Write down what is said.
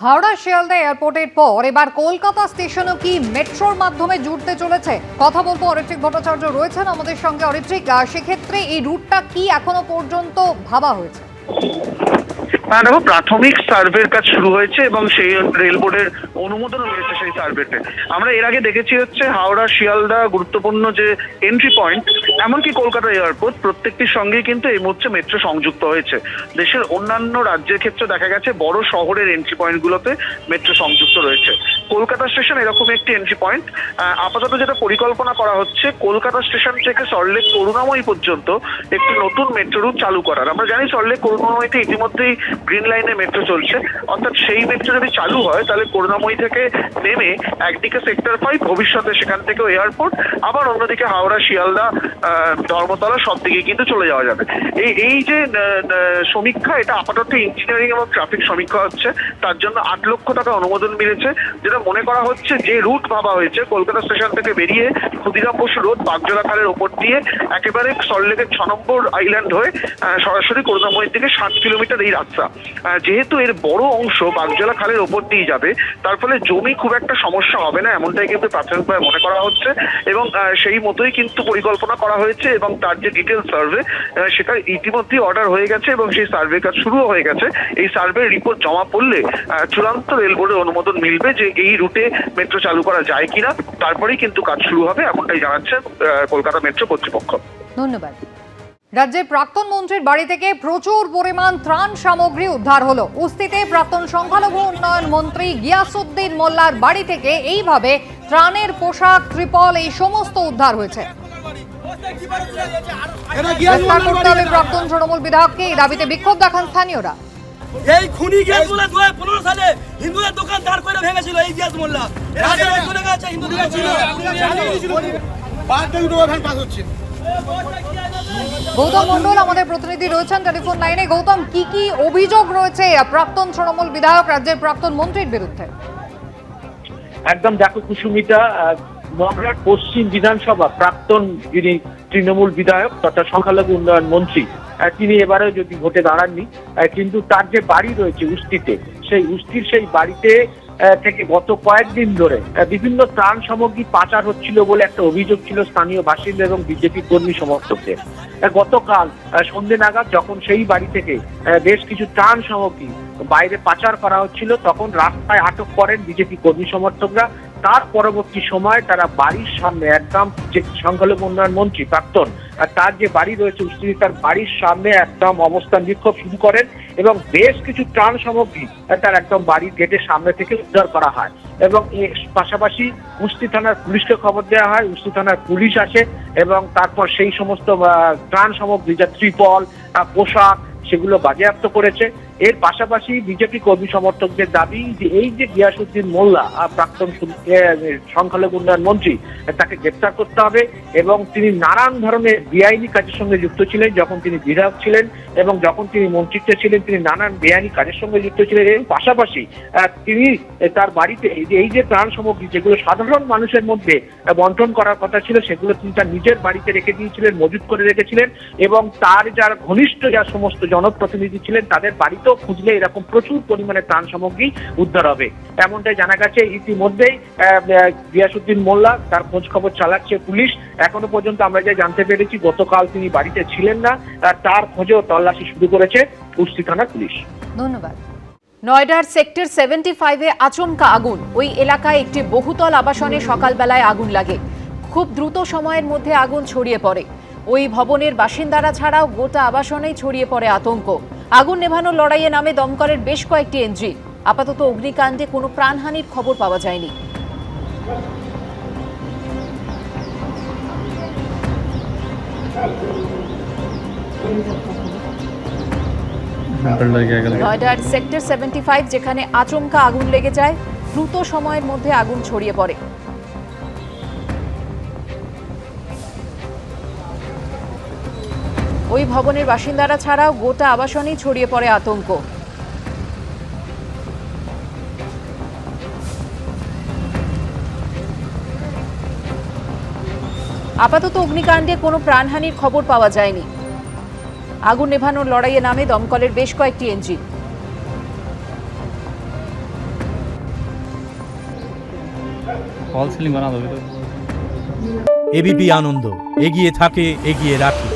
হাওড়া শিয়ালদা এয়ারপোর্টের পর এবার কলকাতা স্টেশনও কি মেট্রোর মাধ্যমে জুড়তে চলেছে? কথা বলবো, অরিত্রিক ভট্টাচার্য রয়েছেন আমাদের সঙ্গে। অরিত্রিক, সেক্ষেত্রে এই রুটটা কি এখনো পর্যন্ত ভাবা হয়েছে? দেখো, প্রাথমিক সার্ভের কাজ শুরু হয়েছে এবং সেই রেল বোর্ডের অনুমোদনও রয়েছে সেই সার্ভেতে। আমরা এর আগে দেখেছি হচ্ছে হাওড়া শিয়ালদা গুরুত্বপূর্ণ যে এন্ট্রি পয়েন্ট, এমনকি কলকাতা এয়ারপোর্ট, প্রত্যেকটির সঙ্গেই কিন্তু এই মুহূর্তে মেট্রো সংযুক্ত হয়েছে। দেশের অন্যান্য রাজ্যের ক্ষেত্রে দেখা গেছে বড় শহরের এন্ট্রি পয়েন্টগুলোতে মেট্রো সংযুক্ত রয়েছে। কলকাতা স্টেশন এরকম একটি এন্ট্রি পয়েন্ট। আপাতত যেটা পরিকল্পনা করা হচ্ছে, কলকাতা স্টেশন থেকে সল্টলেক করুণাময়ী পর্যন্ত একটি নতুন মেট্রো রুট চালু করার। আমরা জানি সল্টলেক করুণাময়ীতে ইতিমধ্যেই গ্রিন লাইনে মেট্রো চলছে, অর্থাৎ সেই মেট্রো যদি চালু হয় তাহলে করুণাময়ী থেকে নেমে একদিকে সেক্টর 5, ভবিষ্যতে সেখান থেকেও এয়ারপোর্ট, আবার অন্যদিকে হাওড়া শিয়ালদা ধর্মতলা সব দিকে কিন্তু চলে যাওয়া যাবে। এই যে সমীক্ষা, এটা আপাতত ইঞ্জিনিয়ারিং এবং ট্রাফিক সমীক্ষা হচ্ছে। তার জন্য 8 লক্ষ টাকা অনুমোদন মিলেছে। যেটা মনে করা হচ্ছে যে রুট ভাবা হয়েছে কলকাতা স্টেশন থেকে বেরিয়ে ক্ষুদিরাম বসু রোড, বাগজোড়া খালের ওপর দিয়ে একেবারে সল্টলেকের 6 নম্বর আইল্যান্ড হয়ে সরাসরি করুণাময়ীর দিকে 7 কিলোমিটার এই রাস্তা। যেহেতু এর বড় অংশ বাগজোড়া খালের ওপর দিয়ে যাবে, তার ফলে জমি খুব একটা সমস্যা হবে না, এমনটাই কিন্তু প্রাথমিকভাবে মনে করা হচ্ছে। এবং সেই মতোই কিন্তু পরিকল্পনা করা হয়েছে এবং তার যে ডিটেল সার্ভে, সেটা ইতিমধ্যেই অর্ডার হয়ে গেছে এবং সেই সার্ভে কাজ শুরুও হয়ে গেছে। এই সার্ভে রিপোর্ট জমা পড়লে চূড়ান্ত রেল বোর্ডের অনুমোদন মিলবে যে এই রুটে মেট্রো চালু করা যায় কিনা, তারপরেই কিন্তু কাজ শুরু হবে, এমনটাই জানাচ্ছে কলকাতা মেট্রো কর্তৃপক্ষ। ধন্যবাদ। রাজ্যের প্রাক্তন মন্ত্রীর বাড়ি থেকে প্রচুর পরিমাণ ত্রাণ সামগ্রী উদ্ধার হলো। উস্তিতে প্রাক্তন সংখ্যালঘু উন্নয়ন মন্ত্রী গিয়াসউদ্দিন মোল্লার বাড়ি থেকে এইভাবে ত্রাণের পোশাক, ত্রিপল, এই সমস্ত উদ্ধার হয়েছে। গ্রেফতার করতে হবে প্রাক্তন তৃণমূল বিধায়ককে, এই দাবিতে বিক্ষোভ দেখান স্থানীয়রা। এই খুনি গ্যাস মোল্লা 2015 সালে হিন্দুদের দোকান দাঁড় করে ভেঙেছিল এই গ্যাস মোল্লা। রাজনীতি চলে গেছে, হিন্দুদের ছিল বারটা দুটো ভ্যান পাস হচ্ছে। গৌতম মন্ডল আমাদের প্রতিনিধি রয়েছেন টেলিফোন লাইনে। গৌতম, কি কি অভিযোগ রয়েছে প্রাক্তন তৃণমূল বিধায়ক, রাজ্যের প্রাক্তন মন্ত্রীর বিরুদ্ধে? একদম দেখো কুসুমিতা, মগরাট পশ্চিম বিধানসভা প্রাক্তন যিনি তৃণমূল বিধায়ক তথা সংখ্যালঘু উন্নয়ন মন্ত্রী, তিনি এবারে যদি ভোটে দাঁড়াননি, কিন্তু তার যে বাড়ি রয়েছে উস্তিতে, সেই উস্তির সেই বাড়িতে থেকে গত কয়েকদিন ধরে বিভিন্ন ত্রাণ সামগ্রী পাচার হচ্ছিল বলে একটা অভিযোগ ছিল স্থানীয় বাসিন্দা এবং বিজেপি কর্মী সমর্থকদের। গতকাল সন্ধ্যে নাগাদ যখন সেই বাড়ি থেকে বেশ কিছু ত্রাণ সামগ্রী বাইরে পাচার করা হচ্ছিল, তখন রাস্তায় আটক করেন বিজেপি কর্মী সমর্থকরা। তার পরবর্তী সময় তারা বাড়ির সামনে, একদম যে সংখ্যালঘু উন্নয়ন মন্ত্রী প্রাক্তন তার যে বাড়ি রয়েছে উস্তিতে, তার বাড়ির সামনে একদম অবস্থান বিক্ষোভ শুরু করেন এবং বেশ কিছু ত্রাণ সামগ্রী তার একদম বাড়ির গেটের সামনে থেকে উদ্ধার করা হয়। এবং এর পাশাপাশি উস্তি থানার পুলিশকে খবর দেওয়া হয়, উস্তি থানার পুলিশ আসে এবং তারপর সেই সমস্ত ত্রাণ সামগ্রী, যা ত্রিপল, পোশাক, সেগুলো বাজেয়াপ্ত করেছে। এর পাশাপাশি বিজেপি কর্মী সমর্থকদের দাবি যে এই যে গিয়াসউদ্দিন মোল্লা প্রাক্তন সংখ্যালঘু উন্নয়ন মন্ত্রী, তাকে গ্রেপ্তার করতে হবে এবং তিনি নানান ধরনের বেআইনি কাজের সঙ্গে যুক্ত ছিলেন। যখন তিনি বিধায়ক ছিলেন এবং যখন তিনি মন্ত্রিত্বে ছিলেন, তিনি নানান বেআইনি কাজের সঙ্গে যুক্ত ছিলেন। এর পাশাপাশি তিনি তার বাড়িতে এই যে ত্রাণ সামগ্রী যেগুলো সাধারণ মানুষের মধ্যে বন্টন করার কথা ছিল, সেগুলো তিনি তার নিজের বাড়িতে রেখে দিয়েছিলেন, মজুত করে রেখেছিলেন এবং তার যারা ঘনিষ্ঠ যা সমস্ত জনপ্রতিনিধি ছিলেন তাদের বাড়িতেও খুঁজলে এরকম প্রচুর পরিমাণে ত্রাণ সামগ্রী উদ্ধার হবে, এমনটাই জানা গেছে। ইতিমধ্যেই গিয়াসউদ্দিন মোল্লা তার খোঁজ খবর চালাচ্ছে পুলিশ। এখনো পর্যন্ত আমরা যা জানতে পেরেছি, গতকাল তিনি বাড়িতে ছিলেন না, তার খোঁজেও তল্লাশি শুরু করেছে উস্তি থানা পুলিশ। ধন্যবাদ। নয়ডার সেক্টর 75-এ আচমকা আগুন। ওই এলাকায় একটি বহুতল আবাসনে সকালবেলায় আগুন লাগে। খুব দ্রুত সময়ের মধ্যে আগুন ছড়িয়ে পড়ে। ওই ভবনের বাসিন্দারা ছাড়াও গোটা আবাসনেই ছড়িয়ে পড়ে আতঙ্ক। আগুন নেভানোর লড়াইয়ে নামে দমকলের বেশ কয়েকটি ইঞ্জিন। আপাতত অগ্নিকাণ্ডে কোনো প্রাণহানির খবর পাওয়া যায়নি। নয়ডার সেক্টর 75, যেখানে আচমকা আগুন লেগে যায়, দ্রুত সময়ের মধ্যে আগুন ছড়িয়ে পড়ে। ওই ভবনের বাসিন্দারা ছাড়াও গোটা আবাসনেই ছড়িয়ে পড়ে আতঙ্ক। আপাতত অগ্নিকাণ্ডে কোনো প্রাণহানির খবর পাওয়া যায়নি। আগুন নেভানোর লড়াইয়ে নামে দমকলের বেশ কয়েকটি ইঞ্জিন। ফল সিলিং বানা দেবে তো। এবিপি আনন্দ, এগিয়ে থাকে, এগিয়ে রাখে।